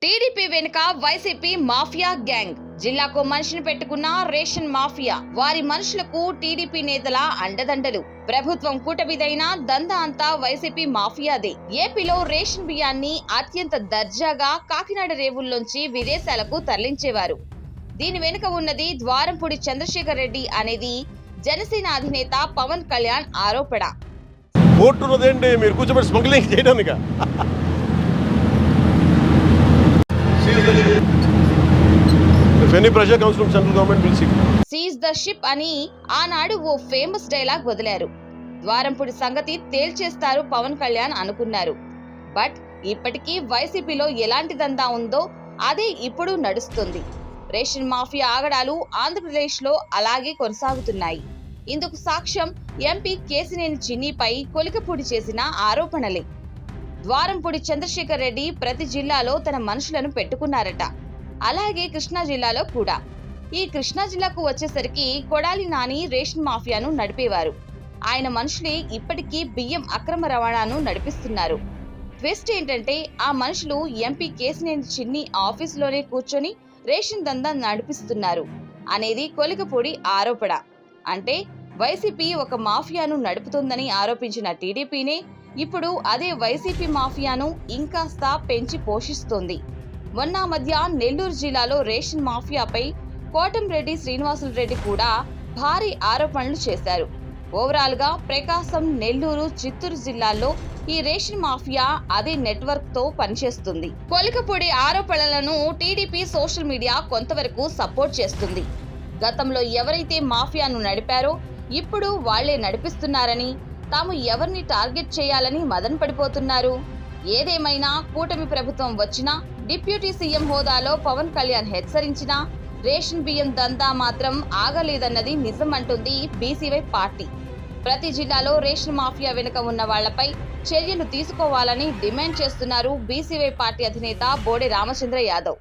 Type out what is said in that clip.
TDP వెనుక YCP mafia gang. జిల్లాకు మనిషిని పెట్టుకున్న రేషన్ మాఫియా. వారి మనుషులకు టీడీపీ నేతల అండదండలు. ప్రభుత్వం కూటమిదైన దందా అంతా వైసీపీ మాఫియాదే. ఏపీలో రేషన్ బియ్యాన్ని అత్యంత దర్జాగా కాకినాడ రేవుల్లోంచి విదేశాలకు తరలించేవారు. దీని వెనుక ఉన్నది ద్వారంపూడి చంద్రశేఖర్ రెడ్డి అనేది జనసేన అధినేత పవన్ కళ్యాణ్ ఆరోపణ. మీరు కూర్చోబెట్టి స్మగ్లింగ్ చేయడానికి. If any pressure comes from central government, we'll see. Seize the ship అని ఆనాడు ఓ ఫేమస్ డైలాగ్ వదిలారు. ద్వారంపూడి సంగతి తేల్చేస్తారు పవన్ కళ్యాణ్ అనుకున్నారు. బట్ ఇప్పటికీ వైసీపీలో ఎలాంటి దందా ఉందో అదే ఇప్పుడు నడుస్తుంది. రేషన్ మాఫియా ఆగడాలు ఆంధ్రప్రదేశ్ లో అలాగే కొనసాగుతున్నాయి. ఇందుకు సాక్ష్యం ఎంపీ కేసినేని చిన్నిపై కొలికపూడి చేసిన ఆరోపణలే. ద్వారంపూడి చంద్రశేఖర్ రెడ్డి ప్రతి జిల్లాలో తన మనుషులను పెట్టుకున్నారట. అలాగే కృష్ణా జిల్లాలో కూడా. ఈ కృష్ణా జిల్లాకు వచ్చేసరికి కొడాలి నాని రేషన్ మాఫియాను నడిపేవారు. ఆయన మనుషులే ఇప్పటికీ బియ్యం అక్రమ రవాణాను నడిపిస్తున్నారు. ట్విస్ట్ ఏంటంటే ఆ మనుషులు ఎంపీ కేసినేని చిన్ని ఆఫీసులోనే కూర్చొని రేషన్ దందా నడిపిస్తున్నారు అనేది కొలికపూడి ఆరోపణ. అంటే వైసీపీ ఒక మాఫియాను నడుపుతుందని ఆరోపించిన టీడీపీనే ఇప్పుడు అదే వైసీపీ మాఫియాను ఇంకాస్త పెంచి పోషిస్తోంది. మొన్న మధ్య నెల్లూరు జిల్లాలో రేషన్ మాఫియాపై కోటంరెడ్డి శ్రీనివాసులు రెడ్డి కూడా భారీ ఆరోపణలు చేశారు. ఓవరాల్ గా ప్రకాశం, నెల్లూరు, చిత్తూరు జిల్లాల్లో ఈ రేషన్ మాఫియా అదే నెట్వర్క్ తో పనిచేస్తుంది. కొలికపూడి ఆరోపణలను టీడీపీ సోషల్ మీడియా కొంతవరకు సపోర్ట్ చేస్తుంది. గతంలో ఎవరైతే మాఫియాను నడిపారో ఇప్పుడు వాళ్లే నడిపిస్తున్నారని, తాము ఎవరిని టార్గెట్ చేయాలని మదన పడిపోతున్నారు. ఏదేమైనా కూటమి ప్రభుత్వం వచ్చినా, డిప్యూటీ సీఎం హోదాలో పవన్ కళ్యాణ్ హెచ్చరించినా రేషన్ బియ్యం దందా మాత్రం ఆగలేదన్నది నిజం అంటుంది బీసీవై పార్టీ. ప్రతి జిల్లాలో రేషన్ మాఫియా వెనుక ఉన్న వాళ్లపై చర్యలు తీసుకోవాలని డిమాండ్ చేస్తున్నారు బీసీవై పార్టీ అధినేత బోడే రామచంద్ర యాదవ్.